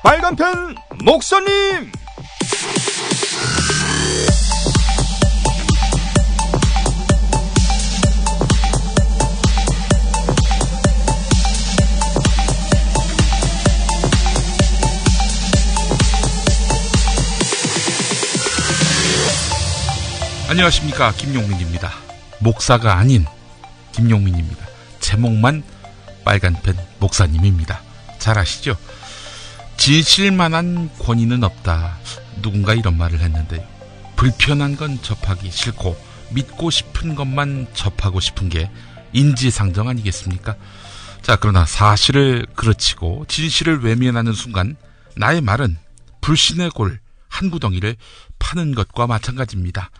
빨간펜 목사님. 안녕하십니까, 김용민입니다. 목사가 아닌 김용민입니다. 제목만 빨간펜 목사님입니다. 잘 아시죠? 진실만한 권위는 없다, 누군가 이런 말을 했는데요. 불편한 건 접하기 싫고 믿고 싶은 것만 접하고 싶은 게 인지상정 아니겠습니까? 자, 그러나 사실을 그르치고 진실을 외면하는 순간 나의 말은 불신의 골 한 구덩이를 파는 것과 마찬가지입니다.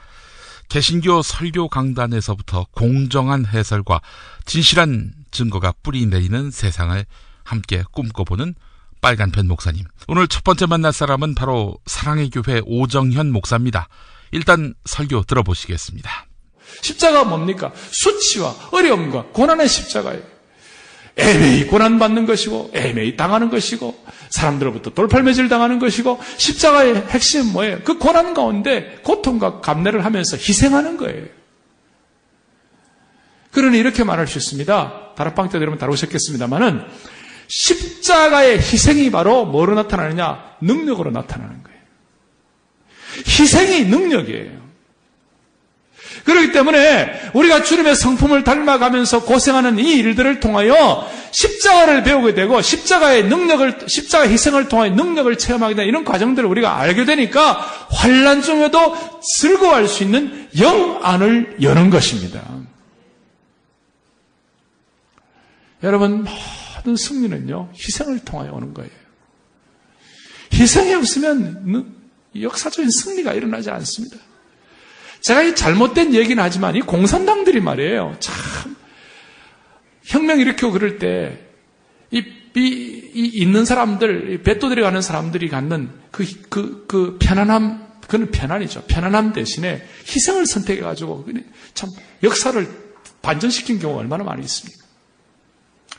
개신교 설교 강단에서부터 공정한 해설과 진실한 증거가 뿌리 내리는 세상을 함께 꿈꿔보는 빨간펜 목사님. 오늘 첫 번째 만날 사람은 바로 사랑의 교회 오정현 목사입니다. 일단 설교 들어보시겠습니다. 십자가가 뭡니까? 수치와 어려움과 고난의 십자가예요. 애매히 고난받는 것이고 애매히 당하는 것이고 사람들로부터 돌팔매질 당하는 것이고, 십자가의 핵심은 뭐예요? 그 고난 가운데 고통과 감내를 하면서 희생하는 거예요. 그러니 이렇게 말할 수 있습니다. 다락방 때도 여러분 다루셨겠습니다만은, 십자가의 희생이 바로 뭐로 나타나느냐? 능력으로 나타나는 거예요. 희생이 능력이에요. 그렇기 때문에 우리가 주님의 성품을 닮아가면서 고생하는 이 일들을 통하여 십자가를 배우게 되고, 십자가의 능력을, 십자가 희생을 통하여 능력을 체험하게 되는 이런 과정들을 우리가 알게 되니까 환난 중에도 즐거워할 수 있는 영안을 여는 것입니다. 여러분, 모든 승리는요, 희생을 통하여 오는 거예요. 희생이 없으면 역사적인 승리가 일어나지 않습니다. 제가 이 잘못된 얘기는 하지만 이 공산당들이 말이에요, 참 혁명 일으키고 그럴 때 이 있는 사람들, 배도들이 가는 사람들이 갖는 그 편안함, 그건 편안이죠. 편안함 대신에 희생을 선택해가지고 참 역사를 반전시킨 경우가 얼마나 많이 있습니까?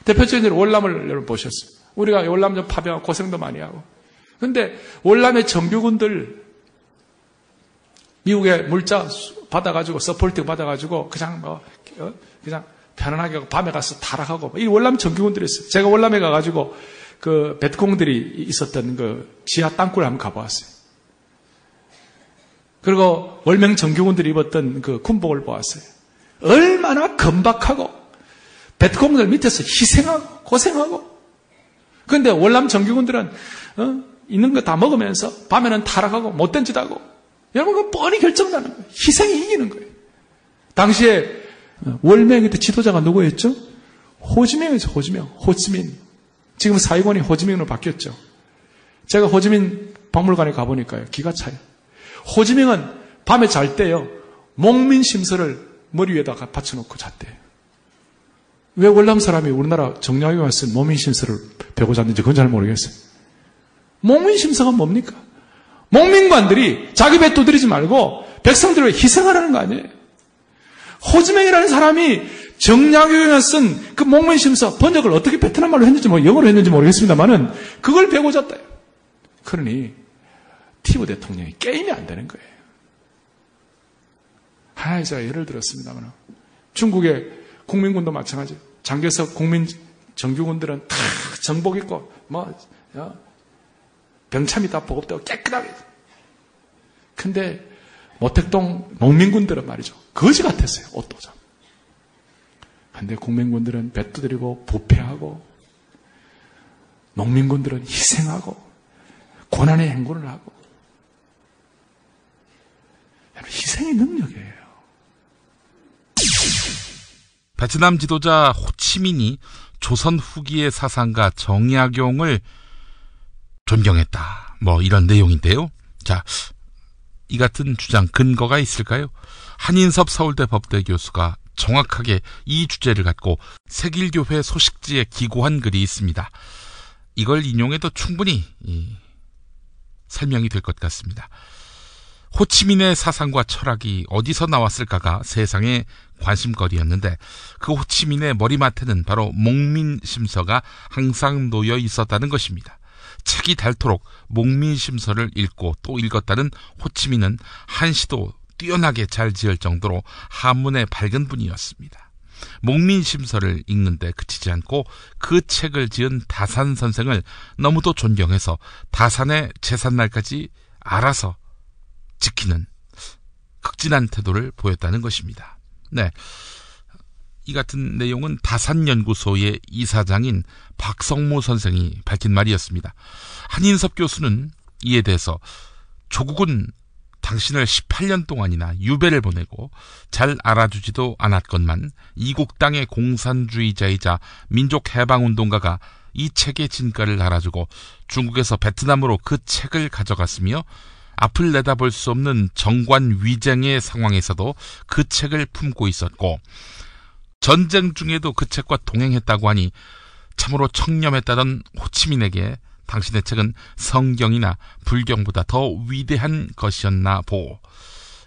대표적인 월남을 여러분 보셨어요. 우리가 월남 좀 파병하고 고생도 많이 하고. 근데 월남의 정규군들 미국의 물자 받아가지고, 서포트 받아가지고, 그냥 편안하게 밤에 가서 타락하고, 이 월남 정규군들이 있어요. 제가 월남에 가가지고, 그, 베트콩들이 있었던 그, 지하 땅굴을 한번 가보았어요. 그리고 월명 정규군들이 입었던 그 군복을 보았어요. 얼마나 건박하고, 베트콩들 밑에서 희생하고, 고생하고. 그런데 월남 정규군들은, 있는 거 다 먹으면서, 밤에는 타락하고, 못된 짓 하고, 여러분, 그 뻔히 결정나는 거예요. 희생이 이기는 거예요. 당시에 월명의 지도자가 누구였죠? 호지명이죠, 호지명. 호치민. 지금 사이곤이 호지민으로 바뀌었죠. 제가 호지민 박물관에 가보니까요, 기가 차요. 호지민은 밤에 잘 때요, 목민 심서를 머리 위에다가 받쳐놓고 잤대요. 왜 월남 사람이 우리나라 정약용에 와서 목민 심서를 배고 잤는지 그건 잘 모르겠어요. 목민 심서가 뭡니까? 목민관들이 자기 배 두드리지 말고 백성들을 희생하라는 거 아니에요. 호지맹이라는 사람이 정약용에 쓴 그 목민심서 번역을 어떻게 베트남 말로 했는지 영어로 했는지 모르겠습니다만은 그걸 배고 잤다. 그러니 티브 대통령이 게임이 안 되는 거예요. 하나 제가 예를 들었습니다만, 중국의 국민군도 마찬가지예요. 장개석 국민 정규군들은 다 정복 입고 병참이 다 보급되고 깨끗하게. 근데 모택동 농민군들은 말이죠, 거지 같았어요. 옷도장. 근데 국민군들은 배 두드리고 부패하고, 농민군들은 희생하고 고난의 행군을 하고. 희생이 능력이에요. 베트남 지도자 호치민이 조선 후기의 사상가 정약용을 존경했다, 이런 내용인데요. 자, 이 같은 주장 근거가 있을까요? 한인섭 서울대 법대 교수가 정확하게 이 주제를 갖고 세길교회 소식지에 기고한 글이 있습니다. 이걸 인용해도 충분히 설명이 될 것 같습니다. 호치민의 사상과 철학이 어디서 나왔을까가 세상의 관심거리였는데, 그 호치민의 머리맡에는 바로 목민심서가 항상 놓여 있었다는 것입니다. 책이 닳도록 목민심서를 읽고 또 읽었다는 호치민은 한시도 뛰어나게 잘 지을 정도로 한문에 밝은 분이었습니다. 목민심서를 읽는데 그치지 않고 그 책을 지은 다산 선생을 너무도 존경해서 다산의 제삿날까지 알아서 지키는 극진한 태도를 보였다는 것입니다. 네, 이 같은 내용은 다산연구소의 이사장인 박성모 선생이 밝힌 말이었습니다. 한인섭 교수는 이에 대해서 조국은 당신을 18년 동안이나 유배를 보내고 잘 알아주지도 않았건만 이국 땅의 공산주의자이자 민족해방운동가가 이 책의 진가를 알아주고 중국에서 베트남으로 그 책을 가져갔으며 앞을 내다볼 수 없는 정관 위쟁의 상황에서도 그 책을 품고 있었고 전쟁 중에도 그 책과 동행했다고 하니 참으로 청렴했다던 호치민에게 당신의 책은 성경이나 불경보다 더 위대한 것이었나 보.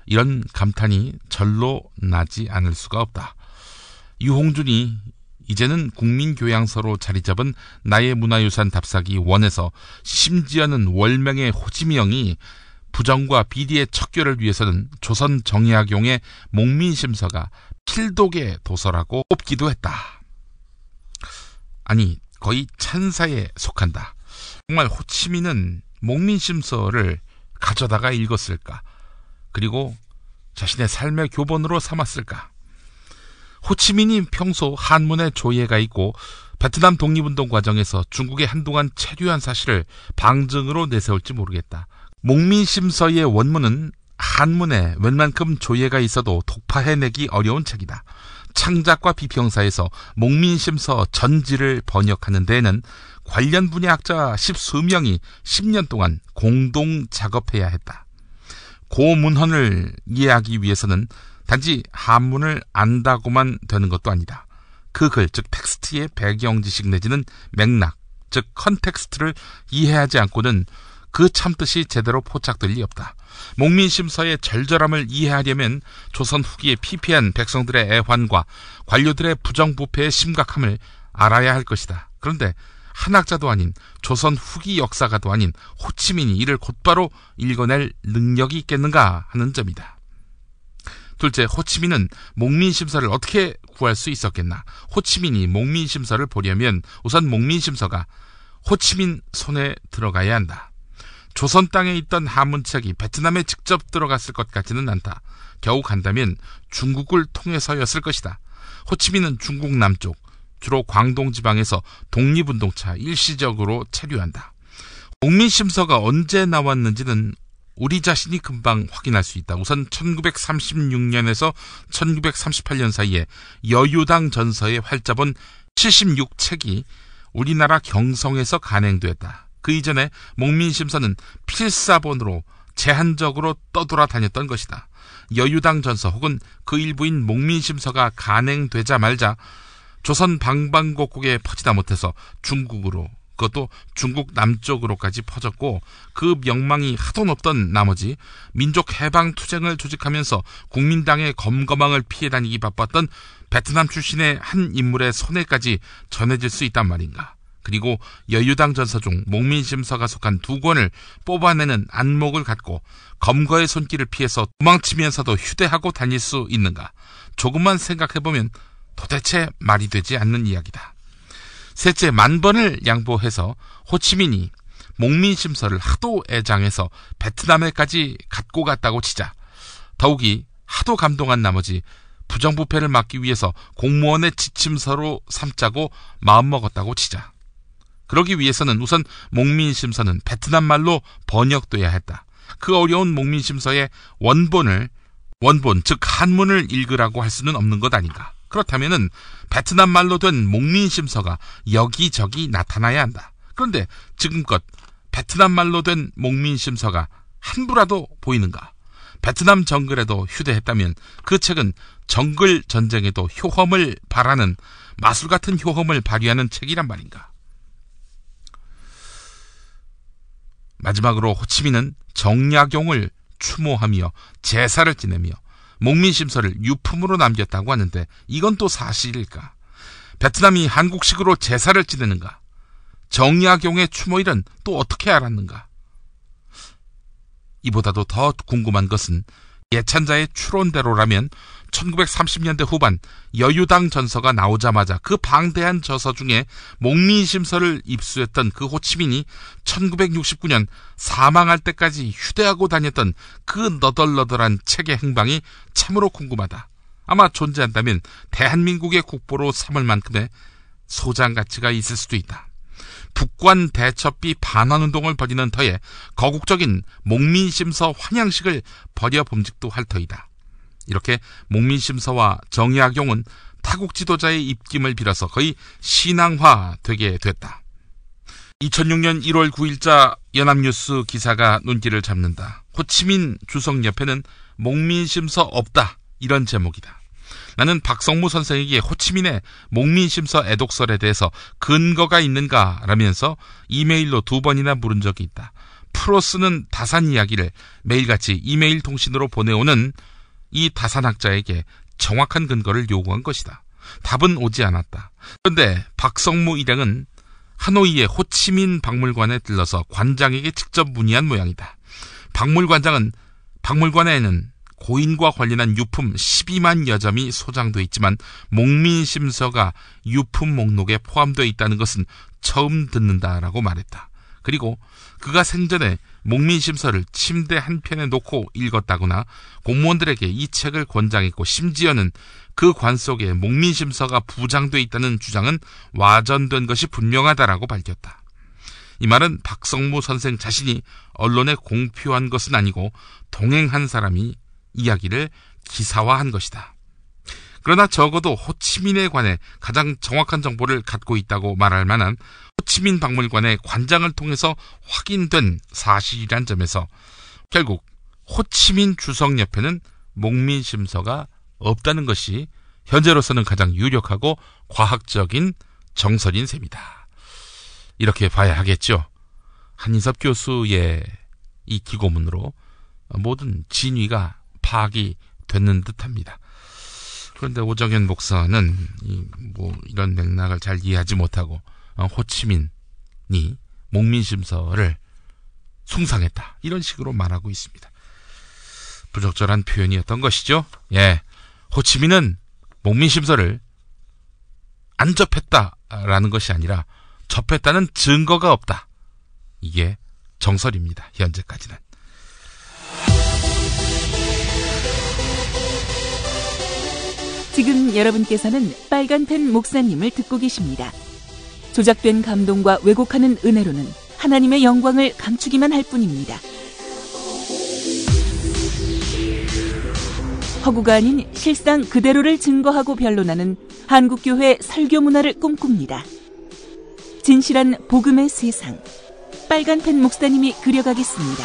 이런 감탄이 절로 나지 않을 수가 없다. 유홍준이 이제는 국민교양서로 자리잡은 나의 문화유산 답사기 1에서 심지어는 월명의 호지미영이 부정과 비리의 척결을 위해서는 조선 정약용의 목민심서가 필독의 도서라고 꼽기도 했다. 아니, 거의 찬사에 속한다. 정말 호치민은 목민심서를 가져다가 읽었을까? 그리고 자신의 삶의 교본으로 삼았을까? 호치민이 평소 한문에 조예가 있고 베트남 독립운동 과정에서 중국에 한동안 체류한 사실을 방증으로 내세울지 모르겠다. 목민심서의 원문은 한문에 웬만큼 조예가 있어도 독파해내기 어려운 책이다. 창작과 비평사에서 목민심서 전지를 번역하는 데에는 관련 분야 학자 10수명이 10년 동안 공동 작업해야 했다. 고문헌을 이해하기 위해서는 단지 한문을 안다고만 되는 것도 아니다. 그 글, 즉 텍스트의 배경 지식 내지는 맥락, 즉 컨텍스트를 이해하지 않고는 그 참뜻이 제대로 포착될 리 없다. 목민심서의 절절함을 이해하려면 조선 후기에 피폐한 백성들의 애환과 관료들의 부정부패의 심각함을 알아야 할 것이다. 그런데 한학자도 아닌 조선 후기 역사가도 아닌 호치민이 이를 곧바로 읽어낼 능력이 있겠는가 하는 점이다. 둘째, 호치민은 목민심서를 어떻게 구할 수 있었겠나? 호치민이 목민심서를 보려면 우선 목민심서가 호치민 손에 들어가야 한다. 조선 땅에 있던 한문책이 베트남에 직접 들어갔을 것 같지는 않다. 겨우 간다면 중국을 통해서였을 것이다. 호치민은 중국 남쪽, 주로 광동 지방에서 독립운동차 일시적으로 체류한다. 목민심서가 언제 나왔는지는 우리 자신이 금방 확인할 수 있다. 우선 1936년에서 1938년 사이에 여유당 전서의 활자본 76책이 우리나라 경성에서 간행됐다. 그 이전에 목민심서는 필사본으로 제한적으로 떠돌아다녔던 것이다. 여유당 전서 혹은 그 일부인 목민심서가 간행되자 말자 조선 방방곡곡에 퍼지다 못해서 중국으로, 그것도 중국 남쪽으로까지 퍼졌고 그 명망이 하도 높던 나머지 민족해방투쟁을 조직하면서 국민당의 검거망을 피해 다니기 바빴던 베트남 출신의 한 인물의 손에까지 전해질 수 있단 말인가. 그리고 여유당 전서 중 목민심서가 속한 2권을 뽑아내는 안목을 갖고 검거의 손길을 피해서 도망치면서도 휴대하고 다닐 수 있는가. 조금만 생각해보면 도대체 말이 되지 않는 이야기다. 셋째, 만번을 양보해서 호치민이 목민심서를 하도 애장해서 베트남에까지 갖고 갔다고 치자 더욱이 하도 감동한 나머지 부정부패를 막기 위해서 공무원의 지침서로 삼자고 마음먹었다고 치자. 그러기 위해서는 우선 목민심서는 베트남 말로 번역돼야 했다. 그 어려운 목민심서의 원본, 즉 한문을 읽으라고 할 수는 없는 것 아닌가. 그렇다면은 베트남 말로 된 목민심서가 여기저기 나타나야 한다. 그런데 지금껏 베트남 말로 된 목민심서가 한 부라도 보이는가? 베트남 정글에도 휴대했다면 그 책은 정글 전쟁에도 효험을 발하는 마술 같은 효험을 발휘하는 책이란 말인가? 마지막으로 호치민은 정약용을 추모하며 제사를 지내며 목민심서를 유품으로 남겼다고 하는데 이건 또 사실일까? 베트남이 한국식으로 제사를 지내는가? 정약용의 추모일은 또 어떻게 알았는가? 이보다도 더 궁금한 것은 예찬자의 추론대로라면 1930년대 후반 여유당 전서가 나오자마자 그 방대한 저서 중에 목민심서를 입수했던 그 호치민이 1969년 사망할 때까지 휴대하고 다녔던 그 너덜너덜한 책의 행방이 참으로 궁금하다. 아마 존재한다면 대한민국의 국보로 삼을 만큼의 소장 가치가 있을 수도 있다. 북관 대첩비 반환운동을 벌이는 터에 거국적인 목민심서 환양식을 벌여 봄직도 할 터이다. 이렇게 목민심서와 정약용은 타국 지도자의 입김을 빌어서 거의 신앙화되게 됐다. 2006년 1월 9일자 연합뉴스 기사가 눈길을 잡는다. 호치민 주석 옆에는 목민심서 없다, 이런 제목이다. 나는 박성무 선생에게 호치민의 목민심서 애독설에 대해서 근거가 있는가 라면서 이메일로 2번이나 물은 적이 있다. 프로스는 다산 이야기를 매일같이 이메일 통신으로 보내오는 이 다산학자에게 정확한 근거를 요구한 것이다. 답은 오지 않았다. 그런데 박성무 일행은 하노이의 호치민 박물관에 들러서 관장에게 직접 문의한 모양이다. 박물관에는 고인과 관련한 유품 12만 여점이 소장되어 있지만 목민심서가 유품 목록에 포함되어 있다는 것은 처음 듣는다라고 말했다. 그리고 그가 생전에 목민심서를 침대 한편에 놓고 읽었다거나 공무원들에게 이 책을 권장했고 심지어는 그 관 속에 목민심서가 부장되어 있다는 주장은 와전된 것이 분명하다라고 밝혔다. 이 말은 박성무 선생 자신이 언론에 공표한 것은 아니고 동행한 사람이 이야기를 기사화한 것이다. 그러나 적어도 호치민에 관해 가장 정확한 정보를 갖고 있다고 말할 만한 호치민 박물관의 관장을 통해서 확인된 사실이란 점에서 결국 호치민 주석 옆에는 목민심서가 없다는 것이 현재로서는 가장 유력하고 과학적인 정설인 셈이다. 이렇게 봐야 하겠죠. 한인섭 교수의 이 기고문으로 모든 진위가 파악이 됐는 듯합니다. 그런데 오정현 목사는 이런 맥락을 잘 이해하지 못하고 호치민이 목민심서를 숭상했다, 이런 식으로 말하고 있습니다. 부적절한 표현이었던 것이죠. 예, 호치민은 목민심서를 안 접했다라는 것이 아니라 접했다는 증거가 없다. 이게 정설입니다. 현재까지는. 지금 여러분께서는 빨간펜 목사님을 듣고 계십니다. 조작된 감동과 왜곡하는 은혜로는 하나님의 영광을 감추기만 할 뿐입니다. 허구가 아닌 실상 그대로를 증거하고 변론하는 한국교회 설교 문화를 꿈꿉니다. 진실한 복음의 세상, 빨간펜 목사님이 그려가겠습니다.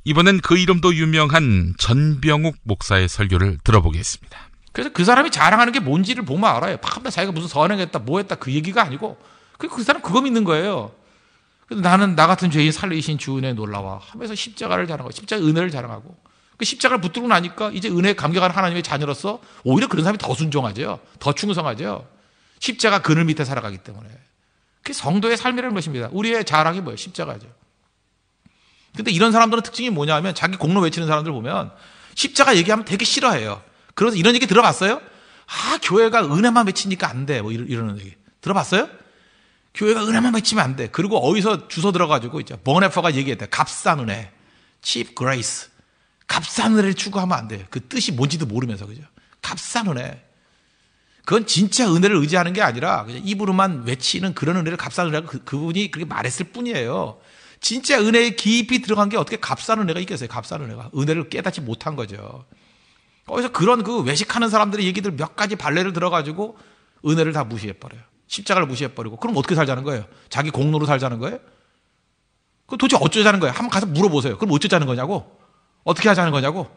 이번엔 그 이름도 유명한 전병욱 목사의 설교를 들어보겠습니다. 그래서 그 사람이 자랑하는 게 뭔지를 보면 알아요. 팍 자기가 무슨 선행했다, 뭐 했다, 그 얘기가 아니고 그 사람 그거 믿는 거예요. 그래서 나는 나 같은 죄인 살리신 주 은혜에 놀라와 하면서 십자가를 자랑하고 십자가 은혜를 자랑하고 그 십자가를 붙들고 나니까 이제 은혜에 감격하는 하나님의 자녀로서 오히려 그런 사람이 더 순종하죠. 더 충성하죠. 십자가 그늘 밑에 살아가기 때문에. 그게 성도의 삶이라는 것입니다. 우리의 자랑이 뭐예요? 십자가죠. 근데 이런 사람들은 특징이 뭐냐면 자기 공로 외치는 사람들 보면 십자가 얘기하면 되게 싫어해요. 그래서 이런 얘기 들어봤어요? 교회가 은혜만 외치니까 안 돼. 뭐 이러는 얘기. 들어봤어요? 교회가 은혜만 외치면 안 돼. 그리고 어디서 주워 들어가지고 이제 버네퍼가 얘기했대. 값싼 은혜. cheap grace. 값싼 은혜를 추구하면 안 돼. 그 뜻이 뭔지도 모르면서, 그죠? 값싼 은혜. 그건 진짜 은혜를 의지하는 게 아니라 그냥 입으로만 외치는 그런 은혜를 값싼 은혜라고 그분이 그렇게 말했을 뿐이에요. 진짜 은혜에 깊이 들어간 게 어떻게 값싼 은혜가 있겠어요? 값싼 은혜가. 은혜를 깨닫지 못한 거죠. 거기서 그런 그 외식하는 사람들의 얘기들 몇 가지 발레를 들어가지고 은혜를 다 무시해버려요. 십자가를 무시해버리고. 그럼 어떻게 살자는 거예요? 자기 공로로 살자는 거예요? 그럼 도대체 어쩌자는 거예요? 한번 가서 물어보세요. 그럼 어쩌자는 거냐고? 어떻게 하자는 거냐고?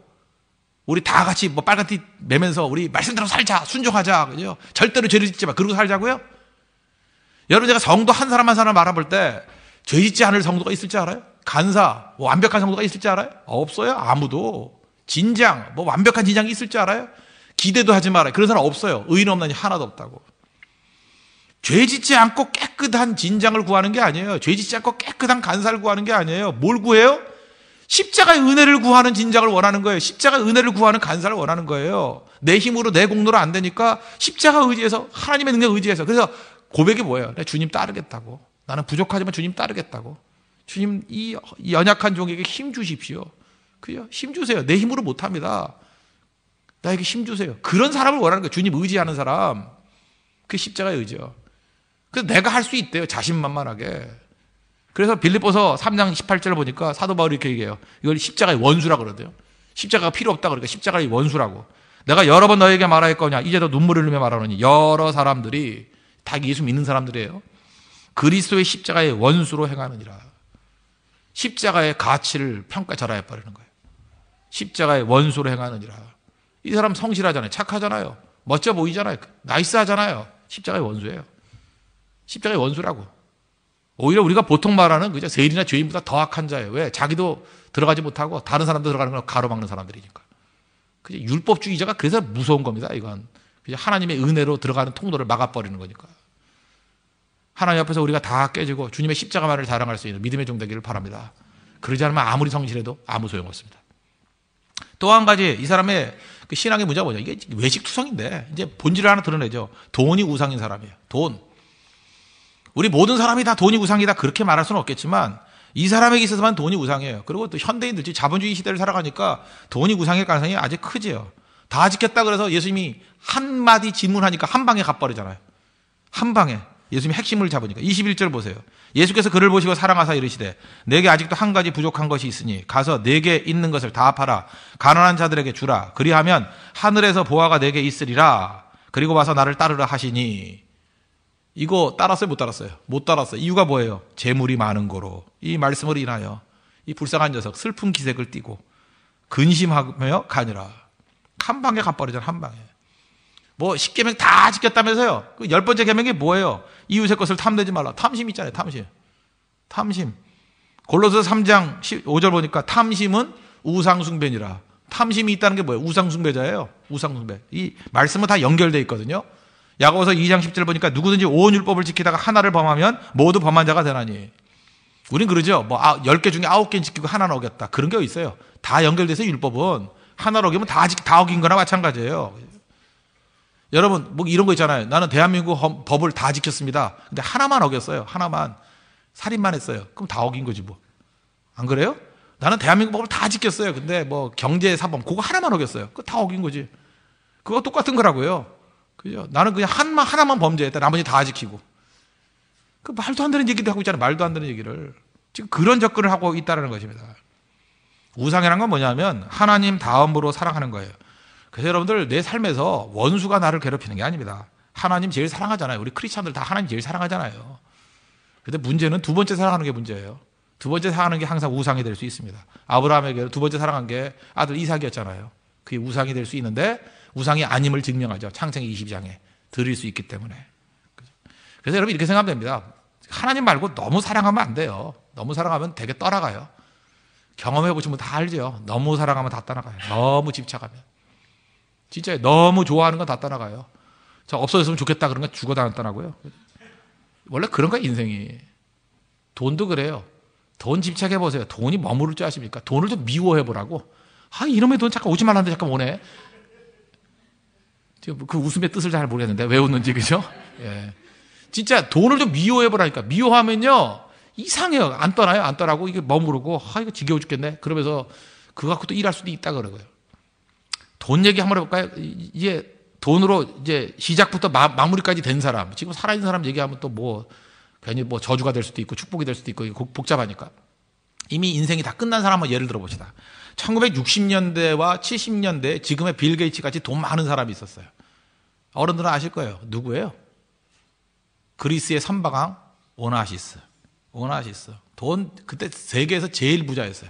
우리 다 같이 뭐 빨간띠 매면서 우리 말씀대로 살자, 순종하자, 그죠? 절대로 죄를 짓지 마. 그러고 살자고요? 여러분, 제가 성도 한 사람 한 사람 알아볼 때 죄 짓지 않을 성도가 있을지 알아요? 간사, 뭐 완벽한 성도가 있을지 알아요? 없어요. 아무도. 진장, 뭐 완벽한 진장이 있을지 알아요? 기대도 하지 말아요. 그런 사람 없어요. 의인 없나니 하나도 없다고. 죄 짓지 않고 깨끗한 진장을 구하는 게 아니에요. 죄 짓지 않고 깨끗한 간사를 구하는 게 아니에요. 뭘 구해요? 십자가의 은혜를 구하는 진장을 원하는 거예요. 십자가의 은혜를 구하는 간사를 원하는 거예요. 내 힘으로 내 공로로 안 되니까 십자가 의지해서, 하나님의 능력 의지해서. 그래서 고백이 뭐예요? 주님 따르겠다고. 나는 부족하지만 주님 따르겠다고. 주님 이 연약한 종에게 힘 주십시오. 그죠? 힘 주세요. 내 힘으로 못합니다. 나에게 힘 주세요. 그런 사람을 원하는 거예요. 주님 의지하는 사람. 그게 십자가의 의지요. 그래서 내가 할 수 있대요. 자신만만하게. 그래서 빌립보서 3장 18절을 보니까 사도 바울이 이렇게 얘기해요. 이걸 십자가의 원수라고 그러대요. 십자가가 필요 없다 그러니까 십자가의 원수라고. 내가 여러 번 너에게 말하였거냐. 이제도 눈물을 흘리며 말하노니 여러 사람들이 다 예수 믿는 사람들이에요. 그리스도의 십자가의 원수로 행하느니라. 십자가의 가치를 평가절하해 버리는 거예요. 십자가의 원수로 행하느니라. 이 사람 성실하잖아요. 착하잖아요. 멋져 보이잖아요. 나이스하잖아요. 십자가의 원수예요. 십자가의 원수라고. 오히려 우리가 보통 말하는 그저 세리나 죄인보다 더 악한 자예요. 왜? 자기도 들어가지 못하고 다른 사람도 들어가는 걸 가로막는 사람들이니까. 그저 율법주의자가 그래서 무서운 겁니다. 이건 그저 하나님의 은혜로 들어가는 통로를 막아버리는 거니까. 하나님 앞에서 우리가 다 깨지고 주님의 십자가만을 자랑할 수 있는 믿음의 종 되기를 바랍니다. 그러지 않으면 아무리 성실해도 아무 소용없습니다. 또 한 가지 이 사람의 그 신앙의 문제가 뭐냐. 이게 외식투성인데 이제 본질을 하나 드러내죠. 돈이 우상인 사람이에요. 돈. 우리 모든 사람이 다 돈이 우상이다 그렇게 말할 수는 없겠지만 이 사람에게 있어서만 돈이 우상이에요. 그리고 또 현대인들, 자본주의 시대를 살아가니까 돈이 우상일 가능성이 아주 크지요. 다 지켰다 그래서 예수님이 한마디 질문하니까 한 방에 갚아버리잖아요. 한 방에. 예수님이 핵심을 잡으니까. 21절 보세요. 예수께서 그를 보시고 사랑하사 이르시되 내게 아직도 한 가지 부족한 것이 있으니 가서 내게 있는 것을 다 팔아 가난한 자들에게 주라. 그리하면 하늘에서 보화가 내게 있으리라. 그리고 와서 나를 따르라 하시니. 이거 따랐어요? 못 따랐어요? 못 따랐어요. 이유가 뭐예요? 재물이 많은 거로. 이 말씀으로 인하여 이 불쌍한 녀석 슬픈 기색을 띠고 근심하며 가니라. 한 방에 갚아버리잖아. 한 방에. 뭐 10계명 다 지켰다면서요. 그 10번째 계명이 뭐예요? 이웃의 것을 탐내지 말라. 탐심 있잖아요. 탐심. 골로새 3장 5절 보니까 탐심은 우상숭배니라. 탐심이 있다는 게 뭐예요? 우상숭배자예요. 우상숭배. 이 말씀은 다 연결되어 있거든요. 야고보서 2장 10절 보니까 누구든지 온 율법을 지키다가 하나를 범하면 모두 범한 자가 되나니. 우린 그러죠. 뭐 10개 중에 9개는 지키고 하나는 어겼다. 그런 게 있어요. 다 연결돼서 율법은 하나를 어기면 다 어긴 거나 마찬가지예요. 여러분 뭐 이런 거 있잖아요. 나는 대한민국 법을 다 지켰습니다. 근데 하나만 어겼어요. 하나만. 살인만 했어요. 그럼 다 어긴 거지 뭐. 안 그래요? 나는 대한민국 법을 다 지켰어요. 근데 뭐 경제사범 그거 하나만 어겼어요. 그거 다 어긴 거지. 그거 똑같은 거라고요. 그죠? 나는 그냥 하나만 범죄했다. 나머지 다 지키고. 그 말도 안 되는 얘기도 하고 있잖아요. 말도 안 되는 얘기를. 지금 그런 접근을 하고 있다는 것입니다. 우상이라는 건 뭐냐면 하나님 다음으로 사랑하는 거예요. 그래서 여러분들 내 삶에서 원수가 나를 괴롭히는 게 아닙니다. 하나님 제일 사랑하잖아요. 우리 크리스찬들 다 하나님 제일 사랑하잖아요. 근데 문제는 두 번째 사랑하는 게 문제예요. 두 번째 사랑하는 게 항상 우상이 될 수 있습니다. 아브라함에게 두 번째 사랑한 게 아들 이삭이었잖아요. 그게 우상이 될 수 있는데 우상이 아님을 증명하죠. 창세기 22장에 드릴 수 있기 때문에. 그래서 여러분 이렇게 생각하면 됩니다. 하나님 말고 너무 사랑하면 안 돼요. 너무 사랑하면 되게 떠나가요. 경험해 보시면 다 알죠. 너무 사랑하면 다 떠나가요. 너무 집착하면. 진짜 너무 좋아하는 건 다 떠나가요. 저 없어졌으면 좋겠다 그런 건 죽어도 안 떠나고요. 원래 그런 거야 인생이. 돈도 그래요. 돈 집착해 보세요. 돈이 머무를 줄 아십니까? 돈을 좀 미워해 보라고. 이놈의 돈 잠깐 오지 말라는데 잠깐 오네. 지금 그 웃음의 뜻을 잘 모르겠는데 왜 웃는지 그죠? 예. 진짜 돈을 좀 미워해 보라니까. 미워하면요 이상해요. 안 떠나요. 안 떠나고 이게 머무르고 이거 지겨워 죽겠네. 그러면서 그거 갖고 또 일할 수도 있다 그러고요. 돈 얘기 한번 해볼까요? 이제 돈으로 이제 시작부터 마무리까지 된 사람, 지금 살아있는 사람 얘기하면 또 뭐 괜히 뭐 저주가 될 수도 있고 축복이 될 수도 있고 복잡하니까. 이미 인생이 다 끝난 사람 한번 예를 들어봅시다. 1960년대와 70년대 지금의 빌 게이츠 같이 돈 많은 사람이 있었어요. 어른들은 아실 거예요. 누구예요? 그리스의 선박왕 오나시스. 돈 그때 세계에서 제일 부자였어요.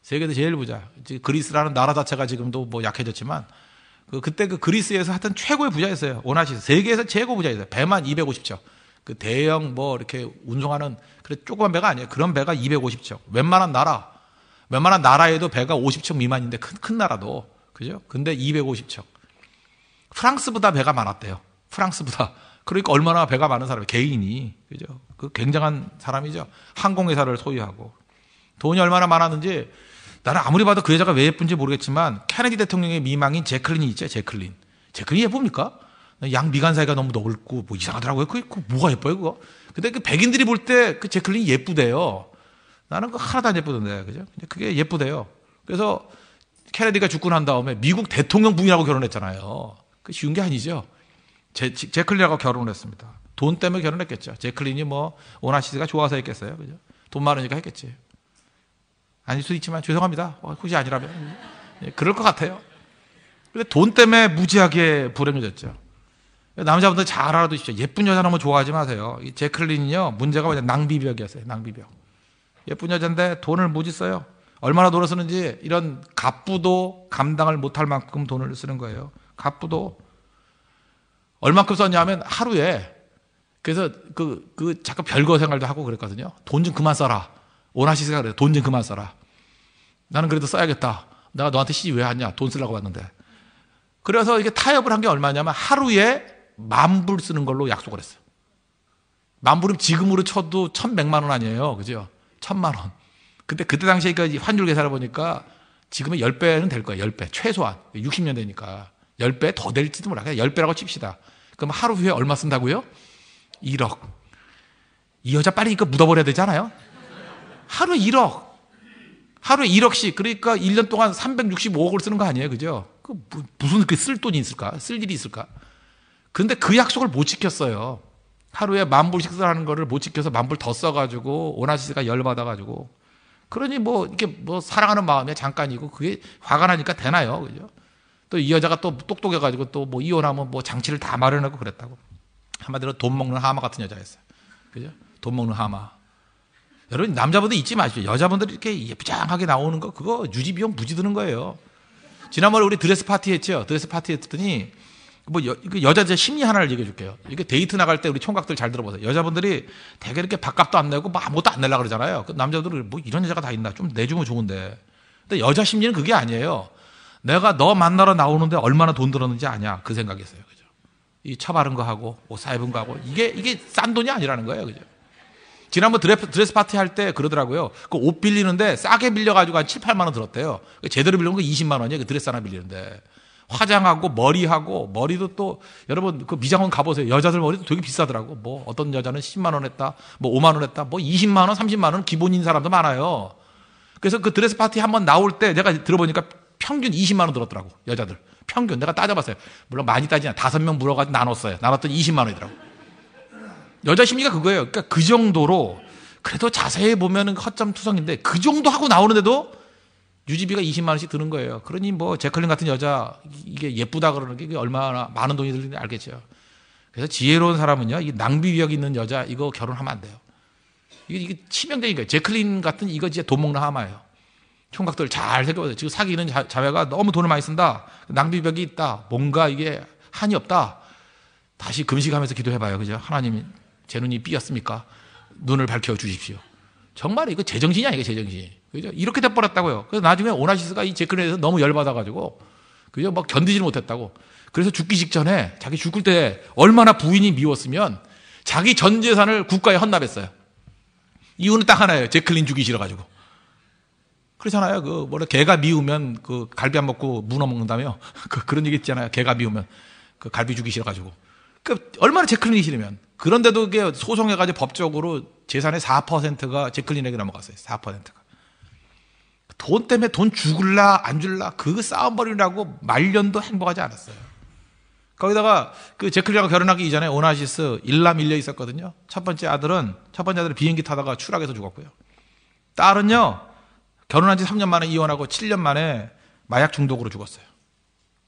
세계에서 제일 부자. 그리스라는 나라 자체가 지금도 뭐 약해졌지만 그때 그 그리스에서 하여튼 최고의 부자였어요. 오나시스. 세계에서 최고 부자였어요. 배만 250척. 그 대형 뭐 이렇게 운송하는 그래 조그만 배가 아니에요. 그런 배가 250척. 웬만한 나라에도 배가 50척 미만인데 큰 나라도 그죠? 근데 250척. 프랑스보다 배가 많았대요. 프랑스보다. 그러니까 얼마나 배가 많은 사람이 개인이 그죠? 그 굉장한 사람이죠. 항공회사를 소유하고 돈이 얼마나 많았는지 나는 아무리 봐도 그 여자가 왜 예쁜지 모르겠지만 케네디 대통령의 미망인 제클린이 있죠. 제클린이 예쁩니까? 양미간 사이가 너무 넓고 뭐 이상하더라고요. 그 뭐가 예뻐요 그거? 근데 그 백인들이 볼 때 그 제클린이 예쁘대요. 나는 그 하나도 안 예쁘던데 그죠? 근데 그게 예쁘대요. 그래서 케네디가 죽고 난 다음에 미국 대통령 부인하고 결혼했잖아요. 그 쉬운 게 아니죠. 제클린하고 결혼을 했습니다. 돈 때문에 결혼했겠죠. 제클린이 뭐 오나시스가 좋아서 했겠어요. 그죠? 돈 많으니까 했겠지. 아닐 수도 있지만 죄송합니다. 혹시 아니라면. 그럴 것 같아요. 근데 돈 때문에 무지하게 불행해졌죠. 남자분들 잘 알아두십시오. 예쁜 여자 너무 좋아하지 마세요. 이 제클린은요, 문제가 뭐냐, 낭비벽이었어요. 낭비벽. 예쁜 여자인데 돈을 무지 써요. 얼마나 돈을 쓰는지 이런 갑부도 감당을 못할 만큼 돈을 쓰는 거예요. 갑부도. 얼만큼 썼냐면 하루에, 그래서 자꾸 별거 생활도 하고 그랬거든요. 돈 좀 그만 써라. 오나시스가 그래요. 돈 좀 그만 써라. 나는 그래도 써야겠다. 내가 너한테 시집 왜 왔냐? 돈 쓰려고 왔는데. 그래서 이게 타협을 한 게 얼마냐면 하루에 10,000불 쓰는 걸로 약속을 했어요. 10,000불이면 지금으로 쳐도 1,100만 원 아니에요. 그죠? 1,000만 원. 근데 그때 당시에 그 환율 계산을 보니까 지금은 10배는 될 거예요. 10배. 최소한. 60년 되니까. 10배 더 될지도 몰라. 그냥 10배라고 칩시다. 그럼 하루 후에 얼마 쓴다고요? 1억. 이 여자 빨리 이거 묻어버려야 되잖아요? 하루에 1억. 하루에 1억씩. 그러니까 1년 동안 365억을 쓰는 거 아니에요? 그죠? 무슨 그렇게 쓸 돈이 있을까? 쓸 일이 있을까? 근데 그 약속을 못 지켰어요. 하루에 10,000불씩 쓰라는 거를 못 지켜서 10,000불 더 써가지고 오나시스가 열받아가지고. 그러니 뭐 이렇게 뭐 사랑하는 마음에 잠깐이고 그게 화가 나니까 되나요? 그죠? 또 이 여자가 또 똑똑해가지고 또 뭐 이혼하면 뭐 장치를 다 마련하고 그랬다고. 한마디로 돈 먹는 하마 같은 여자였어요. 그죠? 돈 먹는 하마. 여러분 남자분들 잊지 마십시오. 여자분들이 이렇게 예쁘장하게 나오는 거 그거 유지비용 무지 드는 거예요. 지난번에 우리 드레스 파티 했죠. 드레스 파티 했더니 뭐 여자들 심리 하나를 얘기해 줄게요. 이게 데이트 나갈 때 우리 총각들 잘 들어보세요. 여자분들이 되게 이렇게 밥값도 안 내고 뭐 아무것도 안 내려고 그러잖아요. 그 남자들은 뭐 이런 여자가 다 있나 좀 내주면 좋은데. 근데 여자 심리는 그게 아니에요. 내가 너 만나러 나오는데 얼마나 돈 들었는지 아냐 그 생각이었어요. 그죠? 이 차 바른 거 하고 옷 사입은 거 하고 이게 싼 돈이 아니라는 거예요. 그죠? 지난번 드레스 파티 할 때 그러더라고요. 그 옷 빌리는데 싸게 빌려가지고 한 7, 8만 원 들었대요. 제대로 빌리는 거 20만 원이에요. 그 드레스 하나 빌리는데. 화장하고 머리하고 머리도 또 여러분 그 미장원 가보세요. 여자들 머리도 되게 비싸더라고. 뭐 어떤 여자는 10만 원 했다. 뭐 5만 원 했다. 뭐 20만 원, 30만 원 기본인 사람도 많아요. 그래서 그 드레스 파티 한번 나올 때 내가 들어보니까 평균 20만 원 들었더라고. 여자들. 평균. 내가 따져봤어요. 물론 많이 따지냐. 5명 물어가지고 나눴어요. 나눴더니 20만 원이더라고. 여자 심리가 그거예요. 그러니까 그 정도로 그래도 자세히 보면은 허점투성인데 그 정도 하고 나오는데도 유지비가 20만 원씩 드는 거예요. 그러니 뭐 제클린 같은 여자 이게 예쁘다 그러는 게 얼마나 많은 돈이 들는지 알겠죠. 그래서 지혜로운 사람은요, 이 낭비위력 있는 여자 이거 결혼하면 안 돼요. 이게 치명적인 거예요. 제클린 같은 이거 진짜 돈 먹는 하마예요. 총각들 잘 생각해보세요. 지금 사귀는 자매가 너무 돈을 많이 쓴다. 낭비벽이 있다. 뭔가 이게 한이 없다. 다시 금식하면서 기도해봐요. 그죠? 하나님, 제 눈이 삐었습니까? 눈을 밝혀 주십시오. 정말 이거 제정신이 아니에요, 제정신. 그죠? 이렇게 돼버렸다고요. 그래서 나중에 오나시스가 이 제클린에 대해서 너무 열받아가지고, 그죠? 막 견디질 못했다고. 그래서 죽기 직전에 자기 죽을 때 얼마나 부인이 미웠으면 자기 전 재산을 국가에 헌납했어요. 이유는 딱 하나예요. 제클린 죽이 싫어가지고. 그렇잖아요. 뭐래, 개가 미우면 갈비 안 먹고 문어 먹는다며? 그런 얘기 있잖아요. 개가 미우면 갈비 주기 싫어가지고. 얼마나 제클린이 싫으면. 그런데도 이게 소송해가지고 법적으로 재산의 4%가 제클린에게 넘어갔어요. 4%가. 돈 때문에 돈 죽을라, 안 줄라, 그 싸움 벌이라고 말년도 행복하지 않았어요. 거기다가 제클린하고 결혼하기 이전에 오나시스 일남 일녀 있었거든요. 첫 번째 아들은 비행기 타다가 추락해서 죽었고요. 딸은요, 결혼한 지 3년 만에 이혼하고 7년 만에 마약 중독으로 죽었어요.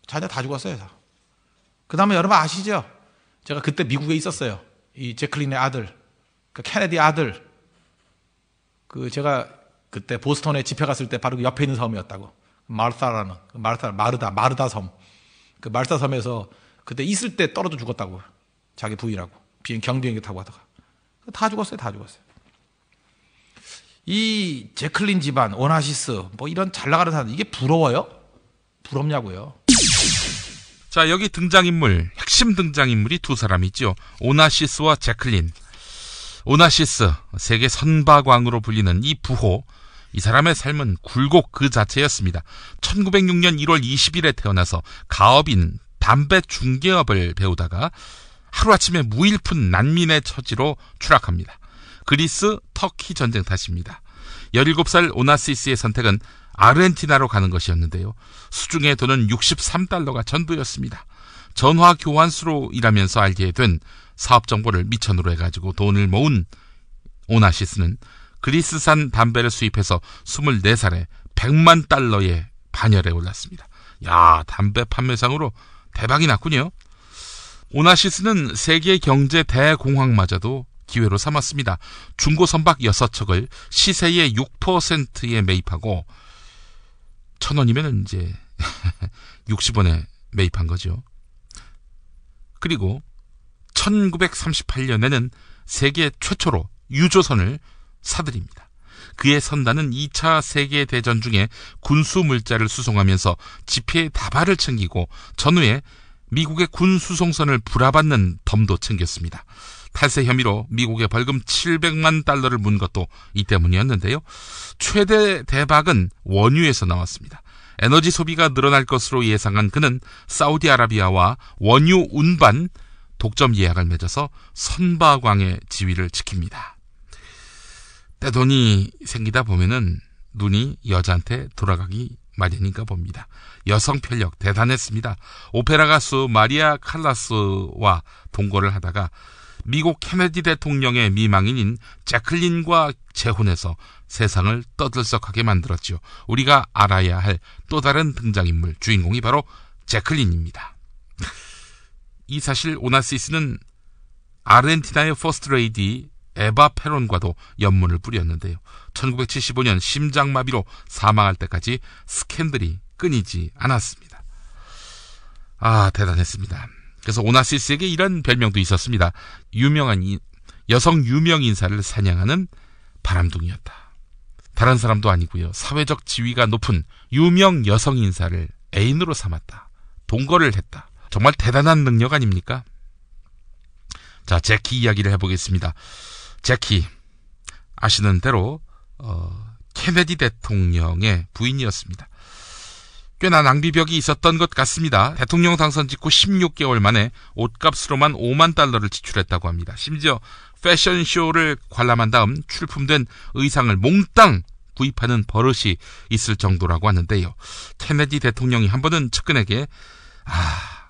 자녀 다 죽었어요. 그 다음에 여러분 아시죠? 제가 그때 미국에 있었어요. 이 제클린의 아들, 케네디 아들. 제가 그때 보스턴에 집회 갔을 때 바로 그 옆에 있는 섬이었다고. 마르다 섬. 그 마르다 섬에서 그때 있을 때 떨어져 죽었다고. 자기 부인하고. 경비행기 타고 가다가. 다 죽었어요. 다 죽었어요. 이 제클린 집안, 오나시스 뭐 이런 잘 나가는 사람 이게 부러워요? 부럽냐고요? 자, 여기 등장인물, 핵심 등장인물이 두 사람이죠. 오나시스와 제클린. 오나시스, 세계 선박왕으로 불리는 이 부호, 이 사람의 삶은 굴곡 그 자체였습니다. 1906년 1월 20일에 태어나서 가업인 담배 중개업을 배우다가 하루아침에 무일푼 난민의 처지로 추락합니다. 그리스, 터키 전쟁 탓입니다. 17살 오나시스의 선택은 아르헨티나로 가는 것이었는데요. 수중의 돈은 63달러가 전부였습니다. 전화 교환수로 일하면서 알게 된 사업 정보를 미천으로 해가지고 돈을 모은 오나시스는 그리스산 담배를 수입해서 24살에 100만 달러의 반열에 올랐습니다. 야, 담배 판매상으로 대박이 났군요. 오나시스는 세계 경제 대공황마저도 기회로 삼았습니다. 중고 선박 6척을 시세의 6%에 매입하고 1,000원이면 이제 60원에 매입한 거죠. 그리고 1938년에는 세계 최초로 유조선을 사들입니다. 그의 선단은 2차 세계대전 중에 군수 물자를 수송하면서 지폐의 다발을 챙기고 전후에 미국의 군 수송선을 불화받는 덤도 챙겼습니다. 탈세 혐의로 미국의 벌금 700만 달러를 문 것도 이 때문이었는데요. 최대 대박은 원유에서 나왔습니다. 에너지 소비가 늘어날 것으로 예상한 그는 사우디아라비아와 원유 운반 독점 예약을 맺어서 선박왕의 지위를 지킵니다. 떼돈이 생기다 보면은 눈이 여자한테 돌아가기 마련인가 봅니다. 여성 편력 대단했습니다. 오페라 가수 마리아 칼라스와 동거를 하다가 미국 케네디 대통령의 미망인인 제클린과 재혼해서 세상을 떠들썩하게 만들었죠. 우리가 알아야 할 또 다른 등장인물, 주인공이 바로 제클린입니다. 이 사실 오나시스는 아르헨티나의 퍼스트 레이디 에바 페론과도 연문을 뿌렸는데요. 1975년 심장마비로 사망할 때까지 스캔들이 끊이지 않았습니다. 아, 대단했습니다. 그래서 오나시스에게 이런 별명도 있었습니다. 여성 유명 인사를 사냥하는 바람둥이였다. 다른 사람도 아니고요. 사회적 지위가 높은 유명 여성 인사를 애인으로 삼았다. 동거를 했다. 정말 대단한 능력 아닙니까? 자, 제키 이야기를 해보겠습니다. 제키, 아시는 대로 케네디 대통령의 부인이었습니다. 꽤나 낭비벽이 있었던 것 같습니다. 대통령 당선 직후 16개월 만에 옷값으로만 5만 달러를 지출했다고 합니다. 심지어 패션쇼를 관람한 다음 출품된 의상을 몽땅 구입하는 버릇이 있을 정도라고 하는데요. 케네디 대통령이 한 번은 측근에게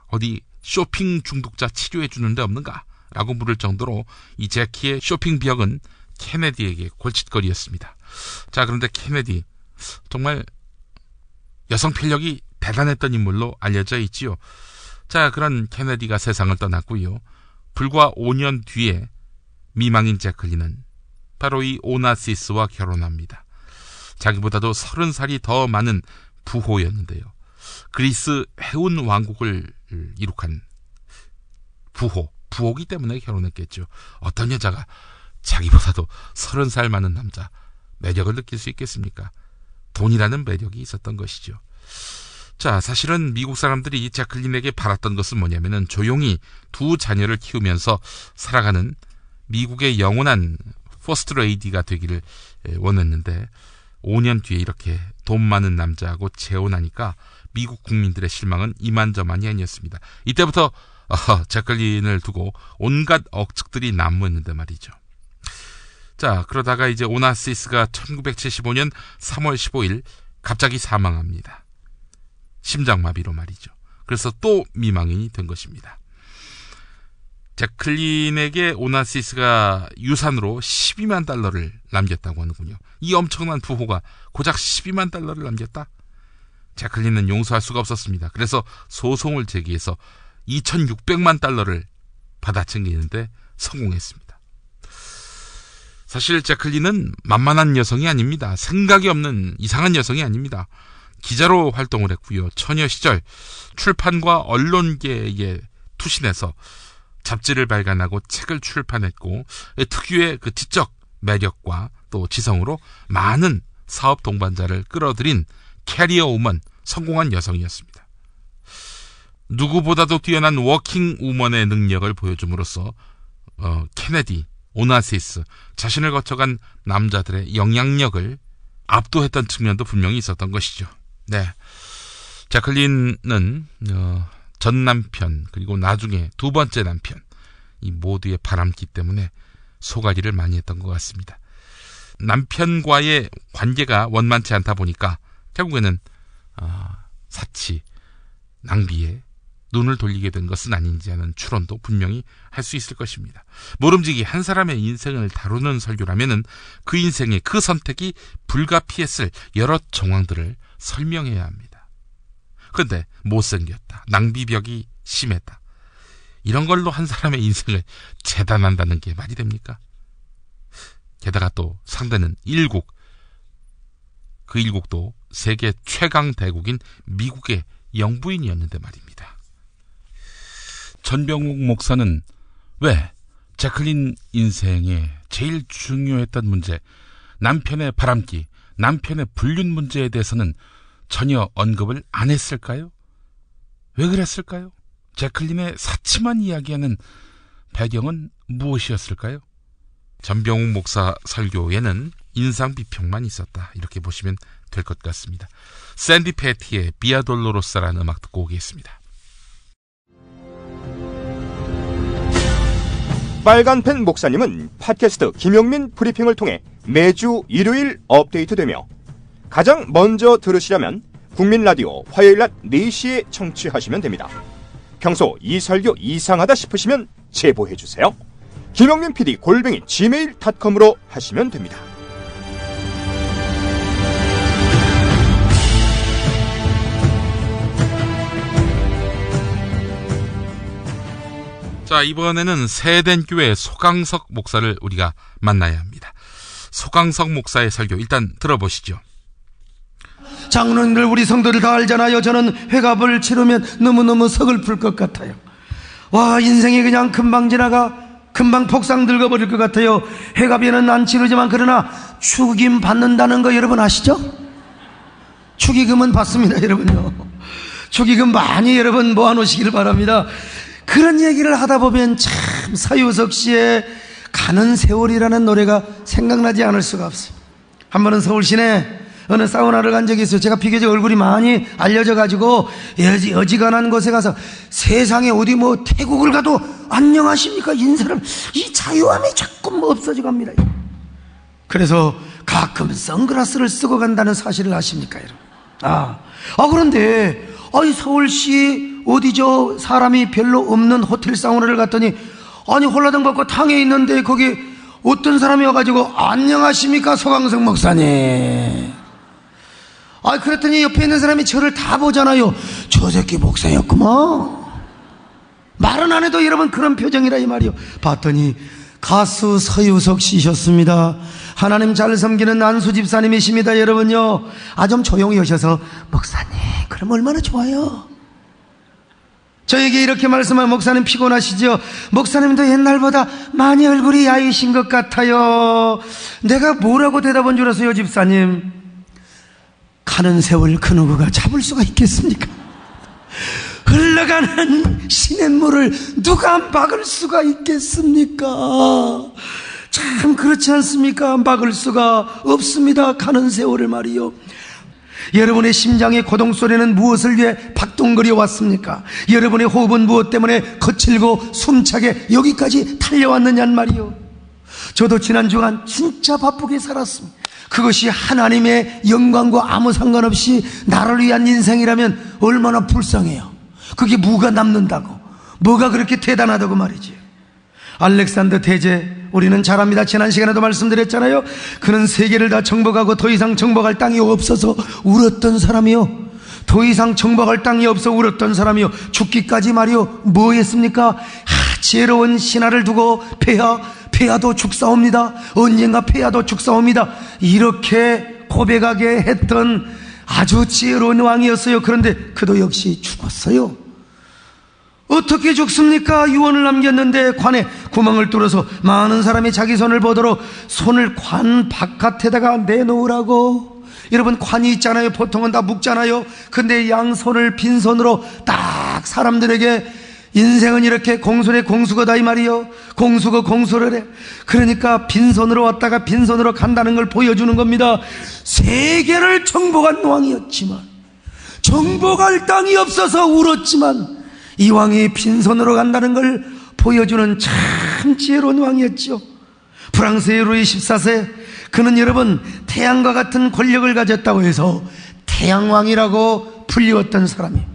어디 쇼핑 중독자 치료해 주는 데 없는가? 라고 물을 정도로 이 제키의 쇼핑 벽은 케네디에게 골칫거리였습니다. 자, 그런데 케네디 정말 여성 필력이 대단했던 인물로 알려져 있지요. 자, 그런 케네디가 세상을 떠났고요. 불과 5년 뒤에 미망인 제클린은 바로 이 오나시스와 결혼합니다. 자기보다도 30살이 더 많은 부호였는데요. 그리스 해운 왕국을 이룩한 부호기 때문에 결혼했겠죠. 어떤 여자가 자기보다도 30살 많은 남자 매력을 느낄 수 있겠습니까? 돈이라는 매력이 있었던 것이죠. 자, 사실은 미국 사람들이 제클린에게 바랐던 것은 뭐냐면은 조용히 두 자녀를 키우면서 살아가는 미국의 영원한 퍼스트 레이디가 되기를 원했는데 5년 뒤에 이렇게 돈 많은 남자하고 재혼하니까 미국 국민들의 실망은 이만저만이 아니었습니다. 이때부터 제클린을 두고 온갖 억측들이 난무했는데 말이죠. 자, 그러다가 이제 오나시스가 1975년 3월 15일 갑자기 사망합니다. 심장마비로 말이죠. 그래서 또 미망인이 된 것입니다. 제클린에게 오나시스가 유산으로 12만 달러를 남겼다고 하는군요. 이 엄청난 부호가 고작 12만 달러를 남겼다? 제클린은 용서할 수가 없었습니다. 그래서 소송을 제기해서 2,600만 달러를 받아챙기는데 성공했습니다. 사실 제클린은 만만한 여성이 아닙니다. 생각이 없는 이상한 여성이 아닙니다. 기자로 활동을 했고요. 처녀 시절 출판과 언론계에 투신해서 잡지를 발간하고 책을 출판했고 특유의 그 지적 매력과 또 지성으로 많은 사업 동반자를 끌어들인 캐리어 우먼, 성공한 여성이었습니다. 누구보다도 뛰어난 워킹 우먼의 능력을 보여줌으로써 케네디, 오나시스, 자신을 거쳐간 남자들의 영향력을 압도했던 측면도 분명히 있었던 것이죠. 네, 제클린은 전 남편 그리고 나중에 두 번째 남편 이 모두의 바람기 때문에 소가리를 많이 했던 것 같습니다. 남편과의 관계가 원만치 않다 보니까 결국에는 사치, 낭비에 눈을 돌리게 된 것은 아닌지 하는 추론도 분명히 할 수 있을 것입니다. 모름지기 한 사람의 인생을 다루는 설교라면은 그 인생의 그 선택이 불가피했을 여러 정황들을 설명해야 합니다. 그런데 못생겼다, 낭비벽이 심했다, 이런 걸로 한 사람의 인생을 재단한다는 게 말이 됩니까? 게다가 또 상대는 일국, 그 일국도 세계 최강 대국인 미국의 영부인이었는데 말입니다. 전병욱 목사는 왜 제클린 인생에 제일 중요했던 문제, 남편의 바람기, 남편의 불륜 문제에 대해서는 전혀 언급을 안 했을까요? 왜 그랬을까요? 제클린의 사치만 이야기하는 배경은 무엇이었을까요? 전병욱 목사 설교에는 인상 비평만 있었다, 이렇게 보시면 될 것 같습니다. 샌디 패티의 비아 돌로로사라는 음악 듣고 오겠습니다. 빨간펜 목사님은 팟캐스트 김용민 브리핑을 통해 매주 일요일 업데이트되며 가장 먼저 들으시려면 국민라디오 화요일 낮 4시에 청취하시면 됩니다. 평소 이 설교 이상하다 싶으시면 제보해주세요. 김용민 PD @gmail.com으로 하시면 됩니다. 자, 이번에는 세덴교회 소강석 목사를 우리가 만나야 합니다. 소강석 목사의 설교 일단 들어보시죠. 장로님들, 우리 성도들 다 알잖아요. 저는 회갑을 치르면 너무너무 서글플 것 같아요. 와, 인생이 그냥 금방 지나가, 금방 폭삭 늙어버릴 것 같아요. 회갑에는 안 치르지만 그러나 축의금 받는다는 거 여러분 아시죠? 축의금은 받습니다, 여러분요. 축의금 많이 여러분 모아놓으시길 바랍니다. 그런 얘기를 하다 보면 참 사유석 씨의 가는 세월이라는 노래가 생각나지 않을 수가 없어요. 한 번은 서울 시내 어느 사우나를 간 적이 있어요. 제가 비교적 얼굴이 많이 알려져 가지고 어지간한 곳에 가서 세상에 어디 뭐 태국을 가도 안녕하십니까 인사를, 이 자유함이 자꾸 없어져 갑니다. 그래서 가끔 선글라스를 쓰고 간다는 사실을 아십니까, 여러분? 그런데 서울시 어디 저 사람이 별로 없는 호텔 사우나를 갔더니 홀라당 받고 탕에 있는데 거기 어떤 사람이 와가지고 안녕하십니까 소강석 목사님. 그랬더니 옆에 있는 사람이 저를 다 보잖아요. 저 새끼 목사였구만. 말은 안 해도 여러분 그런 표정이라 이 말이요. 봤더니 가수 서유석 씨셨습니다. 하나님 잘 섬기는 안수 집사님이십니다, 여러분요. 좀 조용히 오셔서 목사님 그럼 얼마나 좋아요. 저에게 이렇게 말씀하면 목사님 피곤하시죠? 목사님도 옛날보다 많이 얼굴이 야이신 것 같아요. 내가 뭐라고 대답한 줄 아세요, 집사님? 가는 세월 그 누구가 잡을 수가 있겠습니까? 흘러가는 시냇물을 누가 막을 수가 있겠습니까? 참 그렇지 않습니까? 막을 수가 없습니다. 가는 세월을 말이요. 여러분의 심장의 고동소리는 무엇을 위해 박동거려 왔습니까? 여러분의 호흡은 무엇 때문에 거칠고 숨차게 여기까지 달려왔느냐는 말이요. 저도 지난 주간 진짜 바쁘게 살았습니다. 그것이 하나님의 영광과 아무 상관없이 나를 위한 인생이라면 얼마나 불쌍해요. 그게 뭐가 남는다고, 뭐가 그렇게 대단하다고 말이지. 알렉산더 대제 우리는 잘 압니다. 지난 시간에도 말씀드렸잖아요. 그는 세계를 다 정복하고 더 이상 정복할 땅이 없어서 울었던 사람이요. 더 이상 정복할 땅이 없어 울었던 사람이요. 죽기까지 말이요. 뭐 했습니까? 지혜로운 신하를 두고 폐하도 죽사옵니다. 언젠가 폐하도 죽사옵니다. 이렇게 고백하게 했던 아주 지혜로운 왕이었어요. 그런데 그도 역시 죽었어요. 어떻게 죽습니까? 유언을 남겼는데 관에 구멍을 뚫어서 많은 사람이 자기 손을 보도록 손을 관 바깥에다가 내놓으라고. 여러분, 관이 있잖아요. 보통은 다 묶잖아요. 근데 양손을 빈손으로 딱 사람들에게, 인생은 이렇게 공손의 공수거다 이 말이요. 공수거 공수를 해. 그러니까 빈손으로 왔다가 빈손으로 간다는 걸 보여주는 겁니다. 세계를 정복한 왕이었지만, 정복할 땅이 없어서 울었지만, 이 왕이 빈손으로 간다는 걸 보여주는 참 지혜로운 왕이었죠. 프랑스의 루이 14세, 그는 여러분 태양과 같은 권력을 가졌다고 해서 태양왕이라고 불리웠던 사람이에요.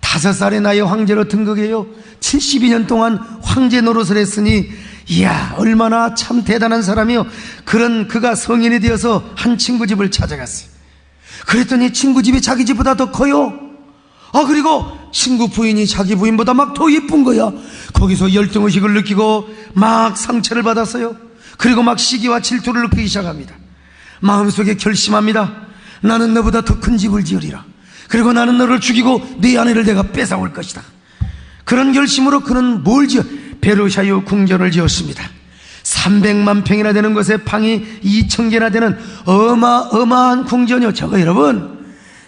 5살의 나이에 황제로 등극해요. 72년 동안 황제 노릇을 했으니, 이야, 얼마나 참 대단한 사람이요. 그런 그가 성인이 되어서 한 친구 집을 찾아갔어요. 그랬더니 친구 집이 자기 집보다 더 커요. 그리고 친구 부인이 자기 부인보다 막 더 예쁜 거야. 거기서 열등의식을 느끼고 막 상처를 받았어요. 그리고 막 시기와 질투를 느끼기 시작합니다. 마음속에 결심합니다. 나는 너보다 더 큰 집을 지으리라. 그리고 나는 너를 죽이고 네 아내를 내가 뺏어올 것이다. 그런 결심으로 그는 뭘 지어? 베르사유 궁전을 지었습니다. 300만 평이나 되는 곳에 방이 2,000개나 되는 어마어마한 궁전이요. 저거 여러분,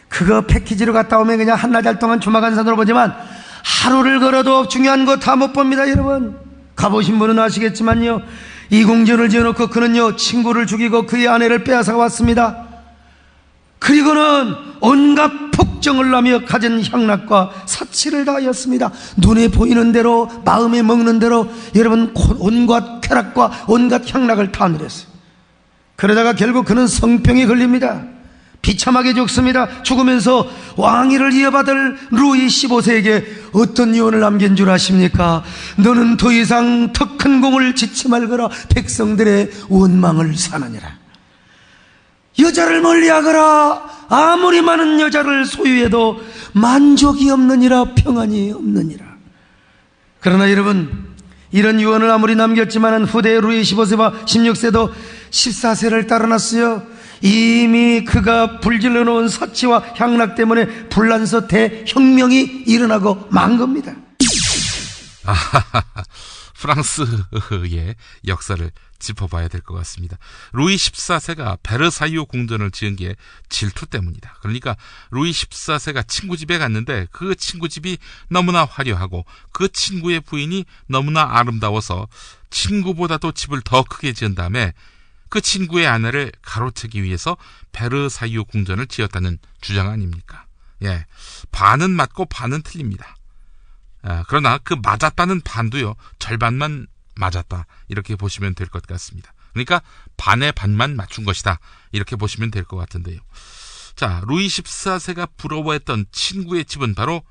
그거 패키지로 갔다 오면 그냥 한나절 동안 조마간산으로 보지만 하루를 걸어도 중요한 거 다 못 봅니다. 여러분, 가보신 분은 아시겠지만요, 이 궁전을 지어놓고 그는요 친구를 죽이고 그의 아내를 빼앗아 왔습니다. 그리고는 온갖 폭정을 하며 가진 향락과 사치를 다하였습니다. 눈에 보이는 대로, 마음에 먹는 대로 여러분 온갖 쾌락과 온갖 향락을 다 누렸어요. 그러다가 결국 그는 성병에 걸립니다. 비참하게 죽습니다. 죽으면서 왕위를 이어받을 루이 15세에게 어떤 유언을 남긴 줄 아십니까? 너는 더 이상 더 큰 공을 짓지 말거라. 백성들의 원망을 사느니라. 여자를 멀리하거라. 아무리 많은 여자를 소유해도 만족이 없느니라, 평안이 없느니라. 그러나 여러분, 이런 유언을 아무리 남겼지만 후대의 루이 15세와 16세도 14세를 따라놨어요. 이미 그가 불질러 놓은 사치와 향락 때문에 불란서 대혁명이 일어나고 만 겁니다. 프랑스의 역사를 짚어봐야 될 것 같습니다. 루이 14세가 베르사유 궁전을 지은 게 질투 때문이다. 그러니까 루이 14세가 친구 집에 갔는데 그 친구 집이 너무나 화려하고 그 친구의 부인이 너무나 아름다워서 친구보다도 집을 더 크게 지은 다음에 그 친구의 아내를 가로채기 위해서 베르사유 궁전을 지었다는 주장 아닙니까? 예, 반은 맞고 반은 틀립니다. 그러나 그 맞았다는 반도요, 절반만 맞았다, 이렇게 보시면 될 것 같습니다. 그러니까 반의 반만 맞춘 것이다, 이렇게 보시면 될 것 같은데요. 자, 루이 14세가 부러워했던 친구의 집은 바로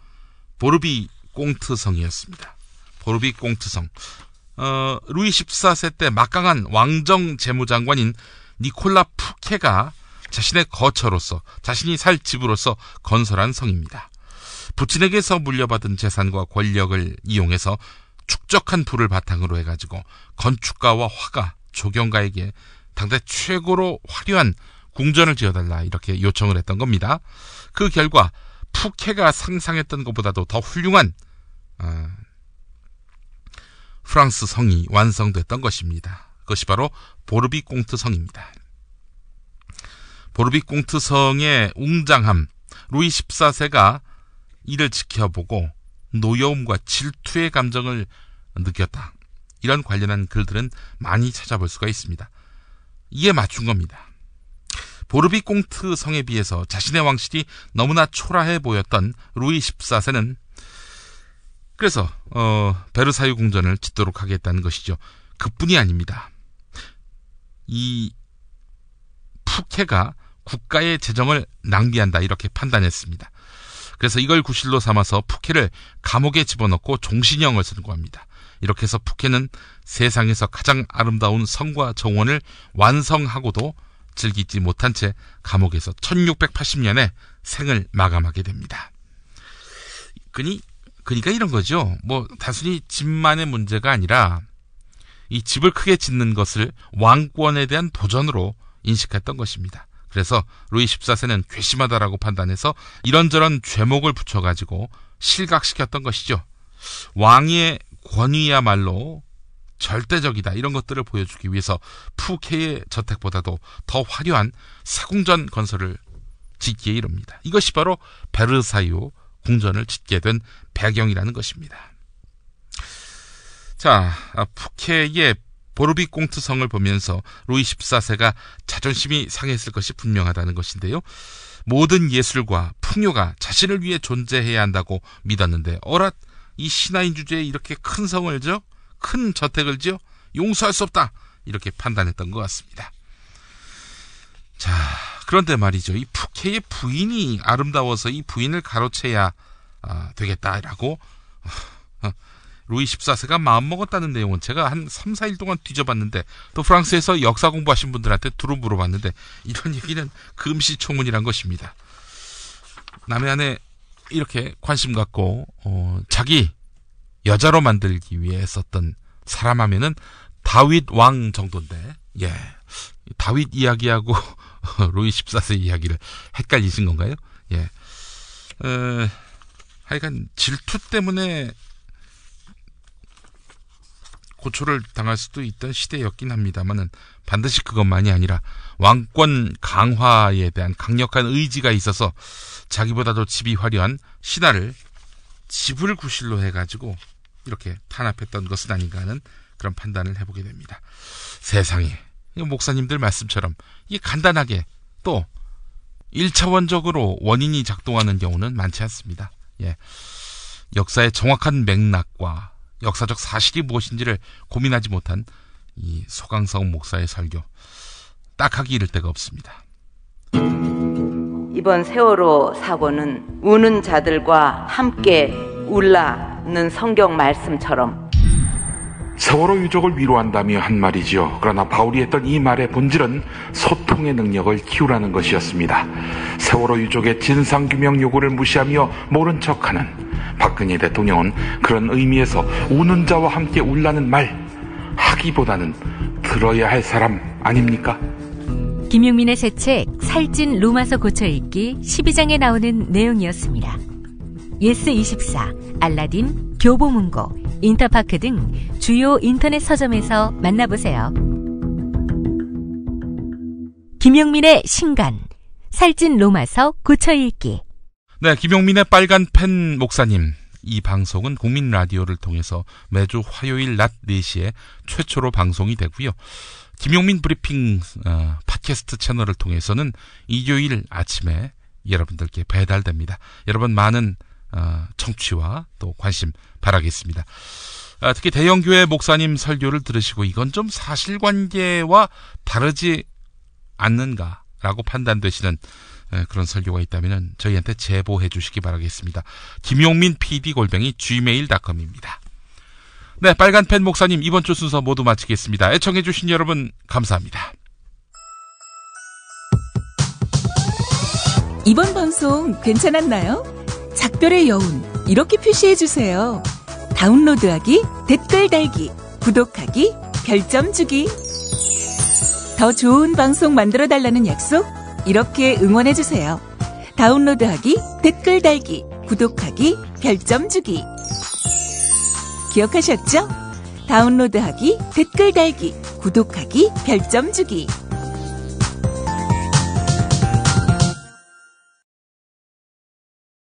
보르비 꽁트성이었습니다. 보르비 꽁트성. 루이 14세 때 막강한 왕정 재무장관인 니콜라 푸케가 자신의 거처로서, 자신이 살 집으로서 건설한 성입니다. 부친에게서 물려받은 재산과 권력을 이용해서 축적한 부를 바탕으로 해가지고 건축가와 화가, 조경가에게 당대 최고로 화려한 궁전을 지어달라, 이렇게 요청을 했던 겁니다. 그 결과 푸케가 상상했던 것보다도 더 훌륭한 프랑스 성이 완성됐던 것입니다. 그것이 바로 보르비 꽁트 성입니다. 보르비 꽁트 성의 웅장함, 루이 14세가 이를 지켜보고 노여움과 질투의 감정을 느꼈다, 이런 관련한 글들은 많이 찾아볼 수가 있습니다. 이에 맞춘 겁니다. 보르비 꽁트 성에 비해서 자신의 왕실이 너무나 초라해 보였던 루이 14세는 그래서 베르사유 궁전을 짓도록 하겠다는 것이죠. 그뿐이 아닙니다. 이 푸케가 국가의 재정을 낭비한다, 이렇게 판단했습니다. 그래서 이걸 구실로 삼아서 푸케를 감옥에 집어넣고 종신형을 선고합니다. 이렇게 해서 푸케는 세상에서 가장 아름다운 성과 정원을 완성하고도 즐기지 못한 채 감옥에서 1680년에 생을 마감하게 됩니다. 그러니까 이런 거죠. 뭐 단순히 집만의 문제가 아니라 이 집을 크게 짓는 것을 왕권에 대한 도전으로 인식했던 것입니다. 그래서 루이 14세는 괘씸하다라고 판단해서 이런저런 죄목을 붙여가지고 실각시켰던 것이죠. 왕의 권위야말로 절대적이다. 이런 것들을 보여주기 위해서 푸케의 저택보다도 더 화려한 세궁전 건설을 짓기에 이릅니다. 이것이 바로 베르사유 궁전을 짓게 된 배경이라는 것입니다. 자, 푸케의 보르비공트성을 보면서 루이 14세가 자존심이 상했을 것이 분명하다는 것인데요. 모든 예술과 풍요가 자신을 위해 존재해야 한다고 믿었는데 어랏 이 신화인 주제에 이렇게 큰 성을 지어, 큰 저택을 지어 용서할 수 없다, 이렇게 판단했던 것 같습니다. 자, 그런데 말이죠. 이 푸케의 부인이 아름다워서 이 부인을 가로채야 되겠다라고 루이 14세가 마음먹었다는 내용은 제가 한 3, 4일 동안 뒤져봤는데, 또 프랑스에서 역사 공부하신 분들한테 두루 물어봤는데 이런 얘기는 금시초문이란 것입니다. 남의 아내 이렇게 관심 갖고 자기 여자로 만들기 위해 썼던 사람 하면은 다윗 왕 정도인데, 예, 다윗 이야기하고 루이 14세 이야기를 헷갈리신 건가요? 예, 하여간 질투 때문에 고초를 당할 수도 있던 시대였긴 합니다만은 반드시 그것만이 아니라 왕권 강화에 대한 강력한 의지가 있어서 자기보다도 집이 화려한 신하를 집을 구실로 해가지고 이렇게 탄압했던 것은 아닌가 하는 그런 판단을 해보게 됩니다. 세상에, 목사님들 말씀처럼 이게 간단하게 또 1차원적으로 원인이 작동하는 경우는 많지 않습니다. 예, 역사의 정확한 맥락과 역사적 사실이 무엇인지를 고민하지 못한 이 소강성 목사의 설교, 딱하기 이를 데가 없습니다. 이번 세월호 사고는 우는 자들과 함께 울라는 성경 말씀처럼 세월호 유족을 위로한다며 한 말이지요. 그러나 바울이 했던 이 말의 본질은 소통의 능력을 키우라는 것이었습니다. 세월호 유족의 진상규명 요구를 무시하며 모른 척하는 박근혜 대통령은 그런 의미에서 우는 자와 함께 울라는 말 하기보다는 들어야 할 사람 아닙니까? 김용민의 새 책 살찐 로마서 고쳐읽기 12장에 나오는 내용이었습니다. 예스24, 알라딘, 교보문고, 인터파크 등 주요 인터넷 서점에서 만나보세요. 김용민의 신간 살찐 로마서 고쳐읽기. 네, 김용민의 빨간 펜 목사님, 이 방송은 국민 라디오를 통해서 매주 화요일 낮 4시에 최초로 방송이 되고요. 김용민 브리핑 팟캐스트 채널을 통해서는 일요일 아침에 여러분들께 배달됩니다. 여러분 많은 청취와 또 관심 바라겠습니다. 특히 대형교회 목사님 설교를 들으시고 이건 좀 사실관계와 다르지 않는가라고 판단되시는 그런 설교가 있다면 저희한테 제보해 주시기 바라겠습니다. 김용민 pd@gmail.com입니다. 네, 빨간펜 목사님 이번 주 순서 모두 마치겠습니다. 애청해 주신 여러분 감사합니다. 이번 방송 괜찮았나요? 작별의 여운 이렇게 표시해 주세요. 다운로드하기, 댓글 달기, 구독하기, 별점 주기. 더 좋은 방송 만들어 달라는 약속 이렇게 응원해 주세요. 다운로드하기, 댓글 달기, 구독하기, 별점 주기. 기억하셨죠? 다운로드하기, 댓글 달기, 구독하기, 별점 주기.